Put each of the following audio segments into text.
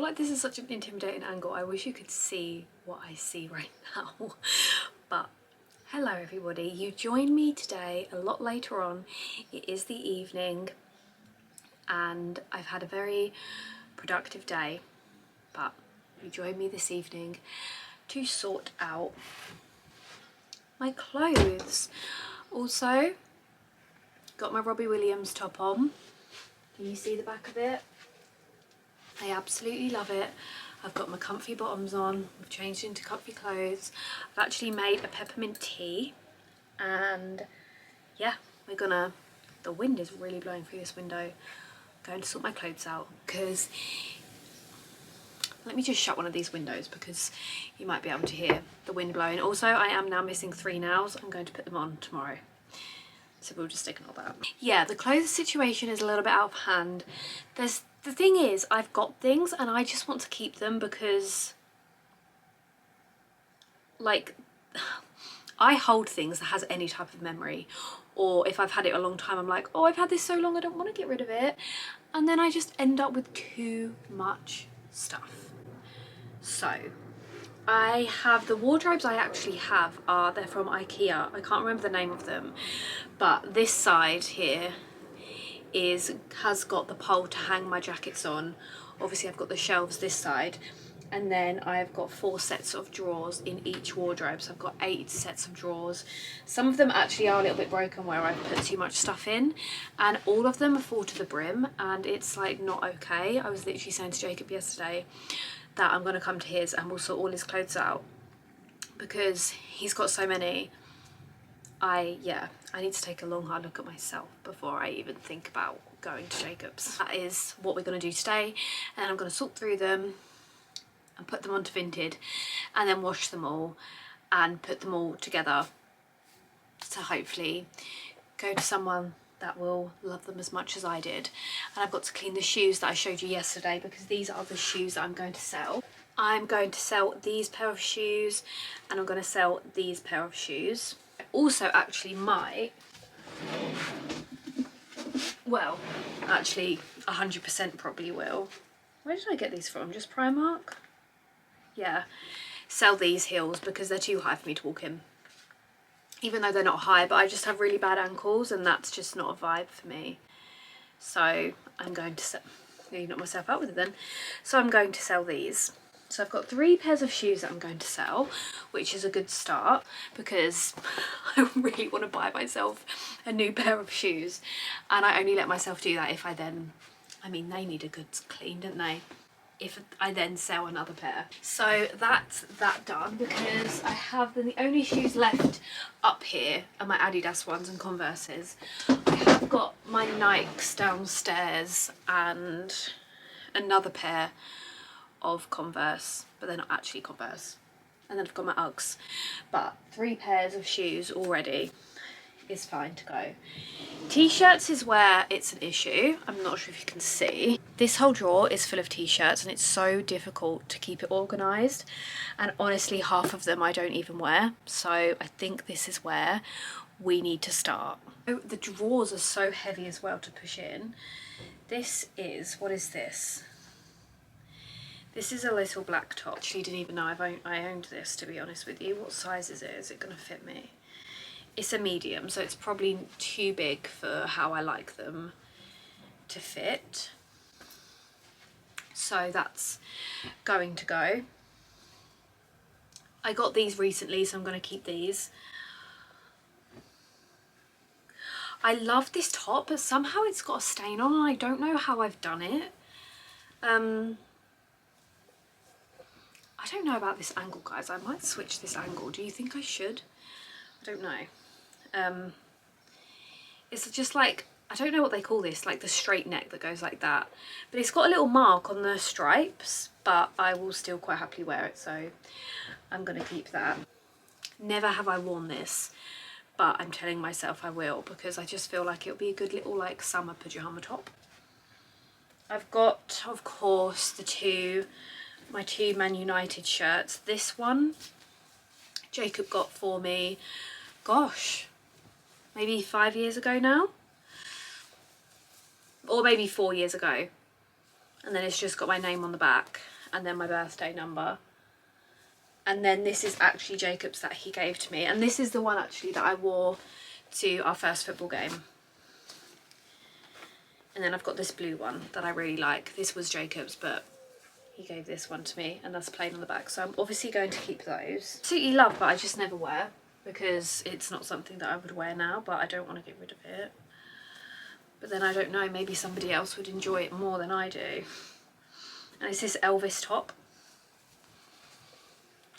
feel like this is such an intimidating angle. I wish you could see what I see right now. But hello everybody, you join me today a lot later on. It is the evening and I've had a very productive day, but you join me this evening to sort out my clothes. Also got my Robbie Williams top on. Can you see the back of it? I absolutely love it. I've got my comfy bottoms on, I've changed into comfy clothes. I've actually made a peppermint tea and yeah, the wind is really blowing through this window. I'm going to sort my clothes out because, let me just shut one of these windows because you might be able to hear the wind blowing. Also, I am now missing 3 nails. I'm going to put them on tomorrow. So we'll just ignore that. Yeah, the clothes situation is a little bit out of hand. The thing is, I've got things and I just want to keep them because, like, I hold things that has any type of memory. Or if I've had it a long time, I'm like, oh, I've had this so long, I don't want to get rid of it. And then I just end up with too much stuff. So I have the wardrobes I actually have they're from IKEA. I can't remember the name of them, but this side here has got the pole to hang my jackets on. Obviously I've got the shelves this side, and then I've got 4 sets of drawers in each wardrobe, so I've got 8 sets of drawers. Some of them actually are a little bit broken where I've put too much stuff in, and all of them are full to the brim, and it's like not okay. I was literally saying to Jacob yesterday that I'm going to come to his and we'll sort all his clothes out because he's got so many. I need to take a long hard look at myself before I even think about going to Jacob's. That is what we're going to do today, and I'm going to sort through them and put them onto Vinted and then wash them all and put them all together to hopefully go to someone that will love them as much as I did. And I've got to clean the shoes that I showed you yesterday because these are the shoes that I'm going to sell. I'm going to sell these pair of shoes and I'm going to sell these pair of shoes. I also actually might, well, actually 100% probably will. Where did I get these from? Just Primark? Yeah, sell these heels because they're too high for me to walk in. Even though they're not high, but I just have really bad ankles and that's just not a vibe for me. So I'm going to sell, knock myself out with it then. So I'm going to sell these. So I've got 3 pairs of shoes that I'm going to sell, which is a good start because I really want to buy myself a new pair of shoes. And I only let myself do that if I then, I mean, they need a good clean, don't they? If I then sell another pair. So that's that done because I have the only shoes left up here are my Adidas ones and Converses. I have got my Nikes downstairs and another pair of Converse, but they're not actually Converse. And then I've got my Uggs. But 3 pairs of shoes already is fine to go. T-shirts is where it's an issue. I'm not sure if you can see. This whole drawer is full of t-shirts and it's so difficult to keep it organised. And honestly, half of them I don't even wear. So I think this is where we need to start. Oh, the drawers are so heavy as well to push in. This is, what is this? This is a little black top. Actually didn't even know I owned this, to be honest with you. What size is it? Is it going to fit me? It's a medium, so it's probably too big for how I like them to fit. So that's going to go. I got these recently, so I'm going to keep these. I love this top, but somehow it's got a stain on and I don't know how I've done it. I don't know about this angle, guys. I might switch this angle. Do you think I should? I don't know. It's just like, I don't know what they call this, like the straight neck that goes like that, but it's got a little mark on the stripes, but I will still quite happily wear it, so I'm gonna keep that. Never have I worn this, but I'm telling myself I will because I just feel like it'll be a good little like summer pajama top. I've got, of course, my 2 Man United shirts. This one Jacob got for me, gosh, maybe 5 years ago now, or maybe 4 years ago. and then it's just got my name on the back and then my birthday number. And then this is actually Jacob's that he gave to me, and this is the one actually that I wore to our first football game. And then I've got this blue one that I really like. This was Jacob's, but he gave this one to me, and that's plain on the back, so I'm obviously going to keep those. Absolutely love, but I just never wear because it's not something that I would wear now, but I don't want to get rid of it. But then I don't know, maybe somebody else would enjoy it more than I do. And it's this Elvis top.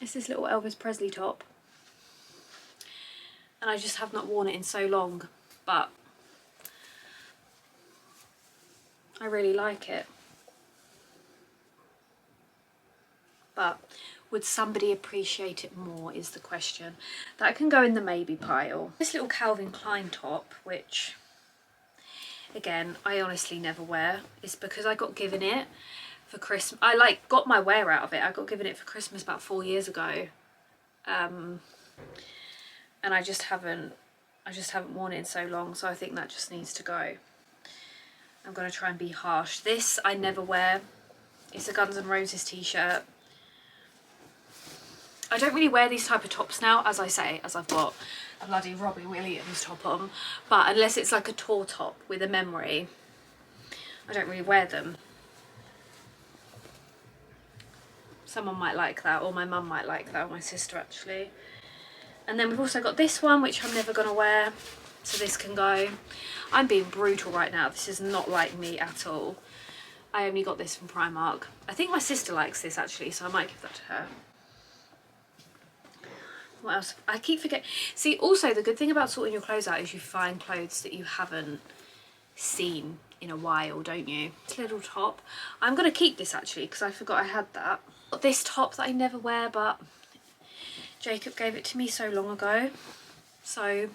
It's this little Elvis Presley top. And I just have not worn it in so long, but I really like it. But would somebody appreciate it more is the question. That can go in the maybe pile. This little Calvin Klein top, which again I honestly never wear. It's because I got given it for Christmas. I got my wear out of it. I got given it for Christmas about 4 years ago, and I just haven't worn it in so long, so I think that just needs to go. I'm gonna try and be harsh. This I never wear. It's a Guns N' Roses t-shirt. I don't really wear these type of tops now, as I say, as I've got a bloody Robbie Williams top on, but unless it's like a tour top with a memory, I don't really wear them. Someone might like that, or my mum might like that, or my sister actually. And then we've also got this one, which I'm never gonna wear, so this can go. I'm being brutal right now. This is not like me at all. I only got this from Primark. I think my sister likes this actually, so I might give that to her. What else? I keep forgetting. See, also the good thing about sorting your clothes out is you find clothes that you haven't seen in a while, don't you? This little top. I'm going to keep this actually because I forgot I had that. Got this top that I never wear, but Jacob gave it to me so long ago. So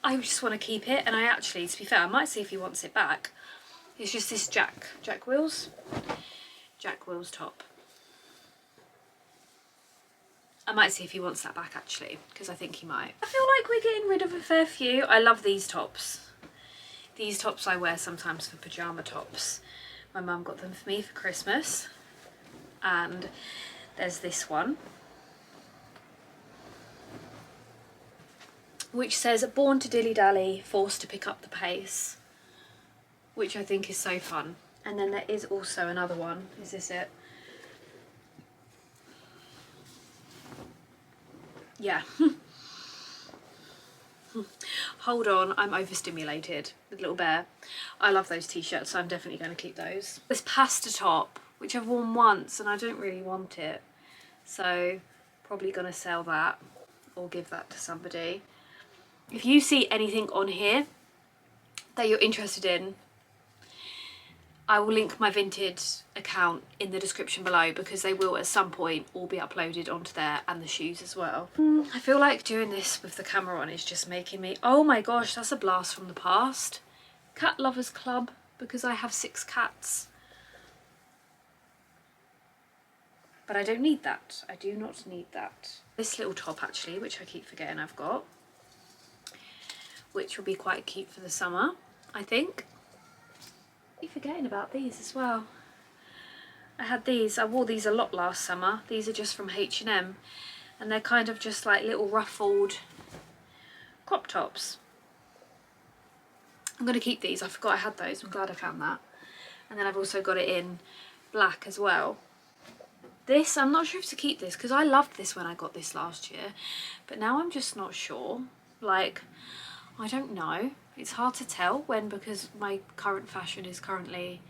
I just want to keep it. And I actually, to be fair, I might see if he wants it back. It's just this Jack Wills top. I might see if he wants that back actually, because I think he might. I feel like we're getting rid of a fair few. I love these tops. These tops I wear sometimes for pyjama tops. My mum got them for me for Christmas. And there's this one, which says, born to dilly-dally, forced to pick up the pace, which I think is so fun. And then there is also another one. Is this it? Yeah. Hold on, I'm overstimulated. The little bear. I love those t-shirts, so I'm definitely going to keep those. This pasta top, which I've worn once and I don't really want it, so probably going to sell that or give that to somebody. If you see anything on here that you're interested in, I will link my Vinted account in the description below, because they will at some point all be uploaded onto there, and the shoes as well. I feel like doing this with the camera on is just making me, oh my gosh, that's a blast from the past. Cat Lovers Club, because I have 6 cats. But I don't need that. I do not need that. This little top actually, which I keep forgetting I've got, which will be quite cute for the summer, I think. I keep forgetting about these as well. I had these, I wore these a lot last summer. These are just from H&M, and they're kind of just like little ruffled crop tops. I'm going to keep these. I forgot I had those. I'm glad I found that. And then I've also got it in black as well. This, I'm not sure if to keep this, because I loved this when I got this last year, but now I'm just not sure. Like, I don't know. It's hard to tell when, because my current fashion is currently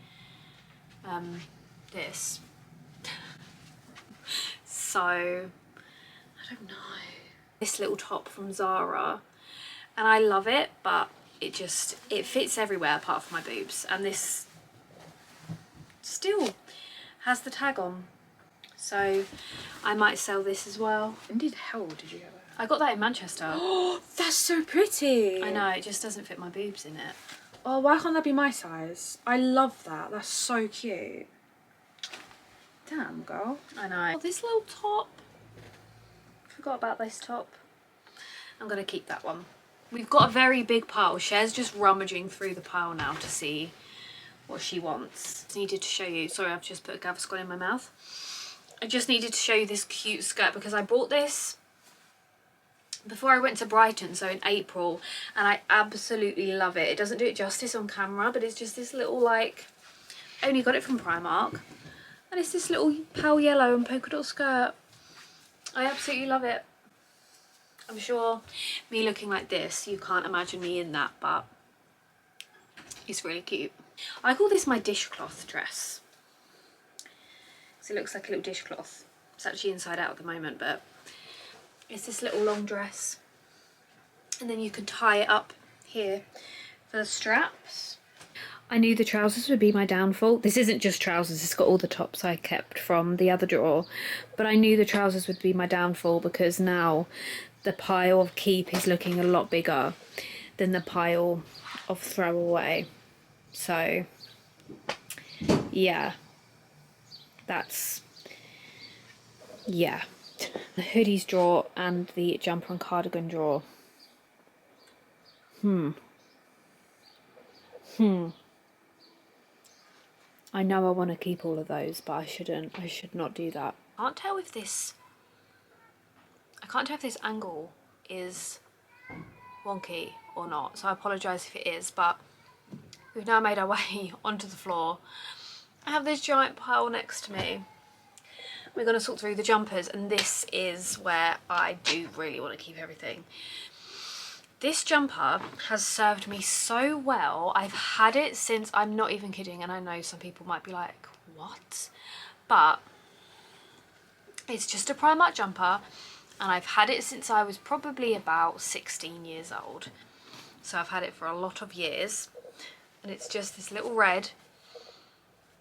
this. So, I don't know. This little top from Zara, and I love it, but it fits everywhere apart from my boobs, and this still has the tag on. So I might sell this as well. When the hell did you get that? I got that in Manchester. Oh, that's so pretty. I know, it just doesn't fit my boobs in it. Oh, why can't that be my size? I love that. That's so cute. Damn, girl. I know. Oh, this little top. Forgot about this top. I'm going to keep that one. We've got a very big pile. Cher's just rummaging through the pile now to see what she wants. I needed to show you, sorry, I've just put a Gaviscon in my mouth. I just needed to show you this cute skirt because I bought this before I went to Brighton, so in April, and I absolutely love it. It doesn't do it justice on camera, but it's just this little, like, I only got it from Primark, and it's this little pale yellow and polka dot skirt. I absolutely love it. I'm sure me looking like this, you can't imagine me in that, but it's really cute. I call this my dishcloth dress. So it looks like a little dishcloth. It's actually inside out at the moment, but it's this little long dress. And then you can tie it up here for the straps. I knew the trousers would be my downfall. This isn't just trousers, it's got all the tops I kept from the other drawer. But I knew the trousers would be my downfall because now the pile of keep is looking a lot bigger than the pile of throwaway. So, yeah. Yeah. The hoodies drawer and the jumper and cardigan drawer. I know I want to keep all of those, but I shouldn't. I should not do that. I can't tell if this angle is wonky or not, so I apologise if it is, but we've now made our way onto the floor. I have this giant pile next to me. We're going to sort through the jumpers, and this is where I do really want to keep everything. This jumper has served me so well. I've had it since, I'm not even kidding, and I know some people might be like, what? But it's just a Primark jumper, and I've had it since I was probably about 16 years old. So I've had it for a lot of years, and it's just this little red.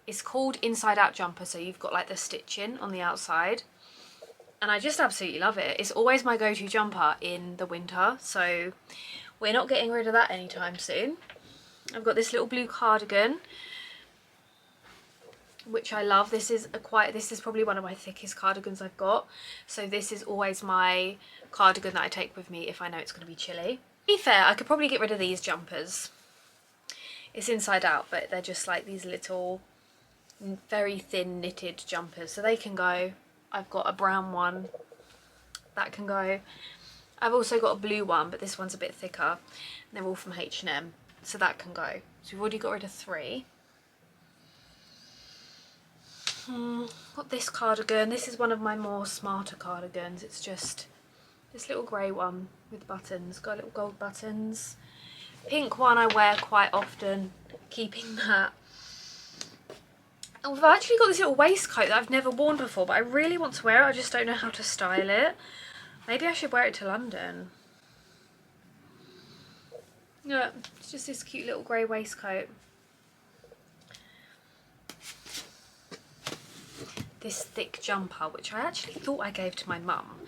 It's called inside out jumper, so you've got like the stitching on the outside. And I just absolutely love it. It's always my go-to jumper in the winter, so we're not getting rid of that anytime soon. I've got this little blue cardigan, which I love. This is probably one of my thickest cardigans I've got. So this is always my cardigan that I take with me if I know it's going to be chilly. To be fair, I could probably get rid of these jumpers. It's inside out, but they're just like these little, very thin knitted jumpers, so they can go. I've got a brown one that can go. I've also got a blue one, but this one's a bit thicker. They're all from H&M, so that can go. So we've already got rid of 3. Got this cardigan. This is one of my more smarter cardigans. It's just this little grey one with buttons. Got little gold buttons. Pink one I wear quite often, keeping that. And we've actually got this little waistcoat that I've never worn before, but I really want to wear it. I just don't know how to style it. Maybe I should wear it to London. Yeah, it's just this cute little grey waistcoat. This thick jumper, which I actually thought I gave to my mum.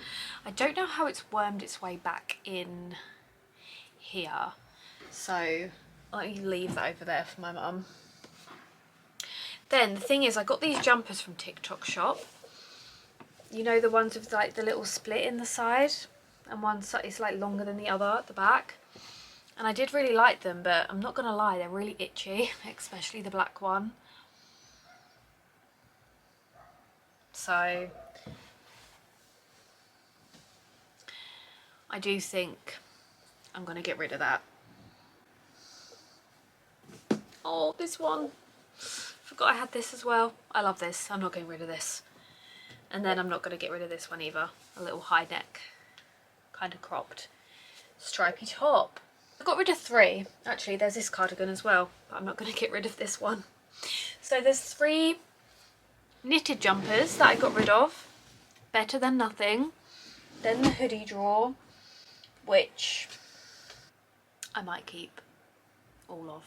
I don't know how it's wormed its way back in here. So I'll let you leave that over there for my mum. Then the thing is, I got these jumpers from TikTok shop. You know, the ones with like the little split in the side, and one side is like longer than the other at the back. And I did really like them, but I'm not gonna lie, they're really itchy, especially the black one. So I do think I'm gonna get rid of that. Oh, this one. Forgot I had this as well. I love this. I'm not getting rid of this. And then I'm not going to get rid of this one either. A little high neck, kind of cropped, stripy top. I got rid of 3. Actually, there's this cardigan as well, but I'm not going to get rid of this one. So there's 3 knitted jumpers that I got rid of. Better than nothing. Then the hoodie drawer, which I might keep all of.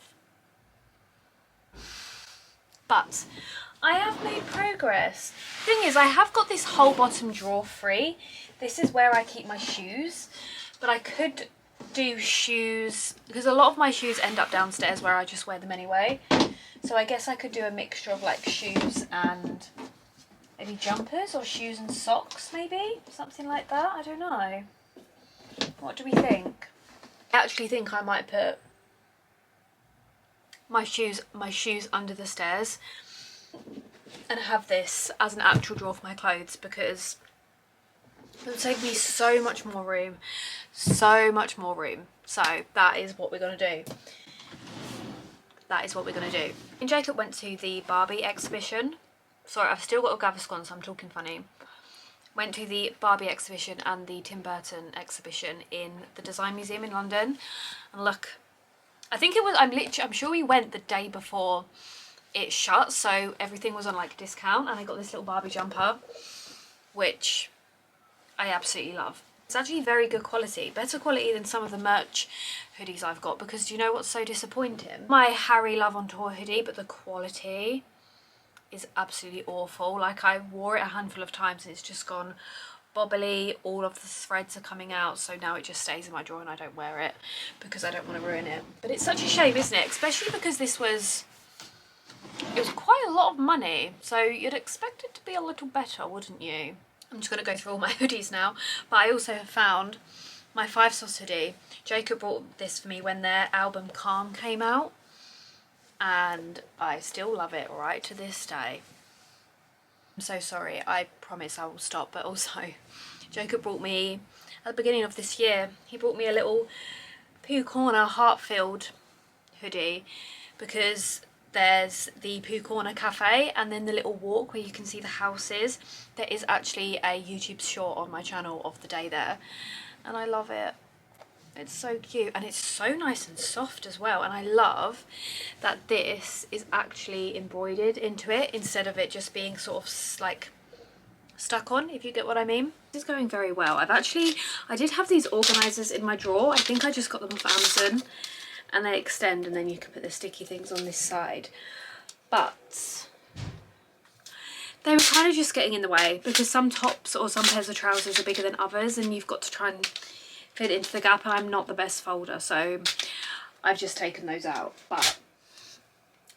But I have made progress. Thing is, I have got this whole bottom drawer free. This is where I keep my shoes, but I could do shoes because a lot of my shoes end up downstairs where I just wear them anyway. So I guess I could do a mixture of like shoes and maybe jumpers, or shoes and socks, maybe something like that. I don't know. What do we think? I actually think I might put my shoes under the stairs and have this as an actual drawer for my clothes, because it would save me so much more room. So that is what we're going to do. And Jacob went to the Barbie exhibition. Sorry, I've still got a Gaviscon, so I'm talking funny. Went to the Barbie exhibition and the Tim Burton exhibition in the Design Museum in London. And look, I think it was, I'm sure we went the day before it shut, so everything was on like discount, and I got this little Barbie jumper, which I absolutely love. It's actually very good quality, better quality than some of the merch hoodies I've got, because do you know what's so disappointing? My Harry Love on Tour hoodie, but the quality is absolutely awful. Like, I wore it a handful of times and it's just gone bobbly, all of the threads are coming out, so now it just stays in my drawer and I don't wear it because I don't want to ruin it. But it's such a shame, isn't it? Especially because it was quite a lot of money, so you'd expect it to be a little better, wouldn't you? I'm just going to go through all my hoodies now, but I also have found my 5 Sauce hoodie. Jacob bought this for me when their album Calm came out, and I still love it right to this day. I'm so sorry, I promise I will stop. But also, Jacob brought me, at the beginning of this year, he brought me a little Pooh Corner heart-filled hoodie, because there's the Pooh Corner cafe and then the little walk where you can see the houses. There is actually a YouTube short on my channel of the day there, and I love it. It's so cute, and it's so nice and soft as well, and I love that this is actually embroidered into it instead of it just being sort of like stuck on, if you get what I mean. This is going very well. I did have these organisers in my drawer. I think I just got them off Amazon, and they extend, and then you can put the sticky things on this side, but they were kind of just getting in the way, because some tops or some pairs of trousers are bigger than others, and you've got to try and fit into the gap, and I'm not the best folder, so I've just taken those out. But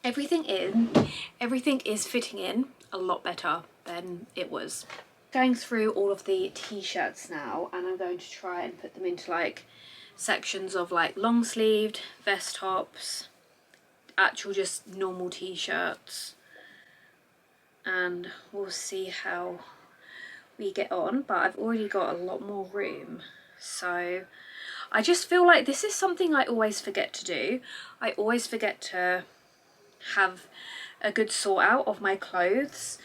everything is fitting in a lot better than it was. Going through all of the t-shirts now, and I'm going to try and put them into like sections of like long sleeved, vest tops, actual just normal t-shirts, and we'll see how we get on. But I've already got a lot more room, so I just feel like this is something I always forget to do. I always forget to have a good sort out of my clothes.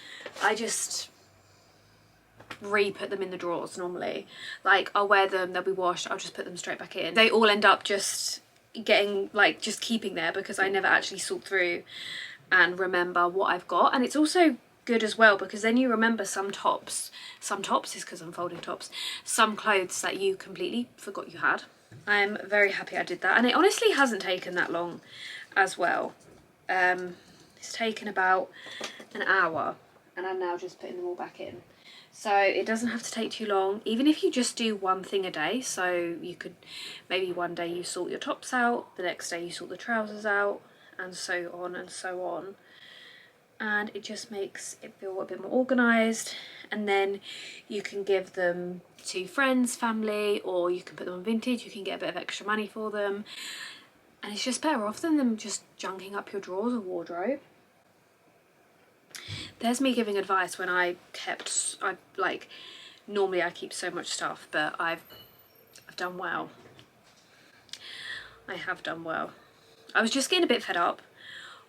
I just re-put them in the drawers normally. Like, I'll wear them, they'll be washed, I'll just put them straight back in. They all end up just getting like just keeping there because I never actually sort through and remember what I've got. And it's also good as well because then you remember some tops is because I'm folding tops, some clothes that you completely forgot you had. I'm very happy I did that, and it honestly hasn't taken that long as well. It's taken about an hour, and I'm now just putting them all back in. So it doesn't have to take too long, even if you just do one thing a day. So you could, maybe one day you sort your tops out, the next day you sort the trousers out, and so on and so on. And it just makes it feel a bit more organised, and then you can give them to friends, family, or you can put them on Vinted. You can get a bit of extra money for them, and it's just better off than them just junking up your drawers or wardrobe. There's me giving advice when normally I keep so much stuff, but I've done well. I have done well. I was just getting a bit fed up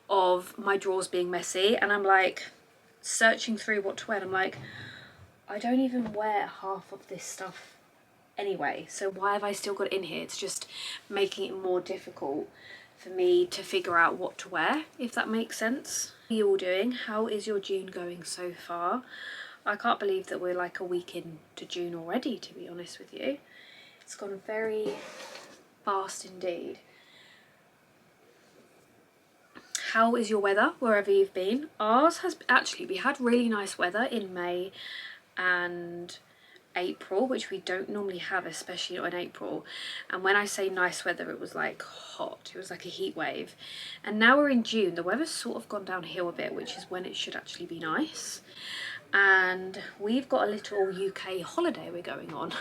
of my drawers being messy, and I'm like searching through what to wear, and I'm like, I don't even wear half of this stuff anyway, so why have I still got it in here? It's just making it more difficult for me to figure out what to wear, if that makes sense. What are you all doing? How is your June going so far? I can't believe that we're like a week into June already, to be honest with you. It's gone very fast indeed. How is your weather wherever you've been? Ours has actually, we had really nice weather in May and April, which we don't normally have, especially not in April. And when I say nice weather, it was like hot, it was like a heat wave. And now we're in June, the weather's sort of gone downhill a bit, which is when it should actually be nice. And we've got a little UK holiday we're going on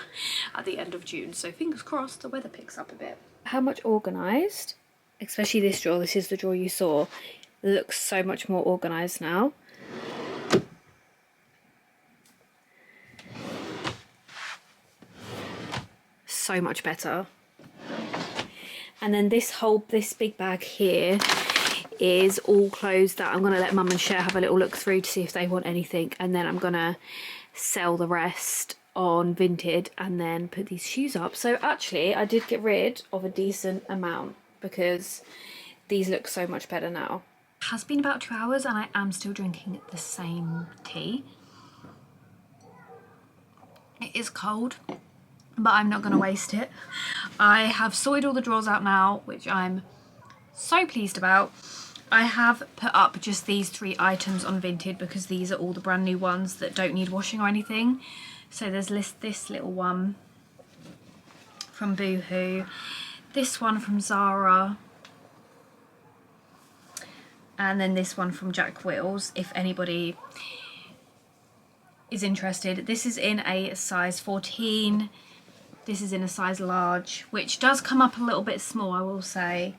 at the end of June, so fingers crossed the weather picks up a bit. How much organised especially this drawer, this is the drawer you saw, looks so much more organised now. So much better. And then this big bag here is all clothes that I'm going to let Mum and Cher have a little look through to see if they want anything, and then I'm going to sell the rest on Vinted and then put these shoes up. So actually I did get rid of a decent amount because these look so much better now. It has been about 2 hours and I am still drinking the same tea. It is cold, but I'm not going to waste it. I have sorted all the drawers out now, which I'm so pleased about. I have put up just these 3 items on Vinted because these are all the brand new ones that don't need washing or anything. So there's this little one from Boohoo, this one from Zara, and then this one from Jack Wills, if anybody is interested. This is in a size 14. This is in a size large, which does come up a little bit small, I will say.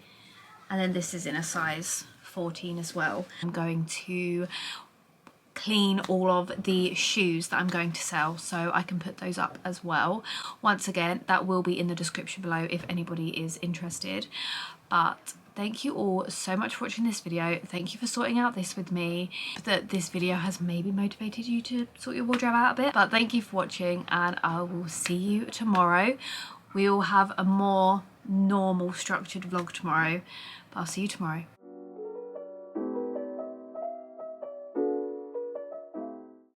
And then this is in a size 14 as well. I'm going to clean all of the shoes that I'm going to sell so I can put those up as well. Once again, that will be in the description below if anybody is interested. But thank you all so much for watching this video. Thank you for sorting out this with me. That this video has maybe motivated you to sort your wardrobe out a bit. But thank you for watching and I will see you tomorrow. We will have a more normal structured vlog tomorrow. But I'll see you tomorrow.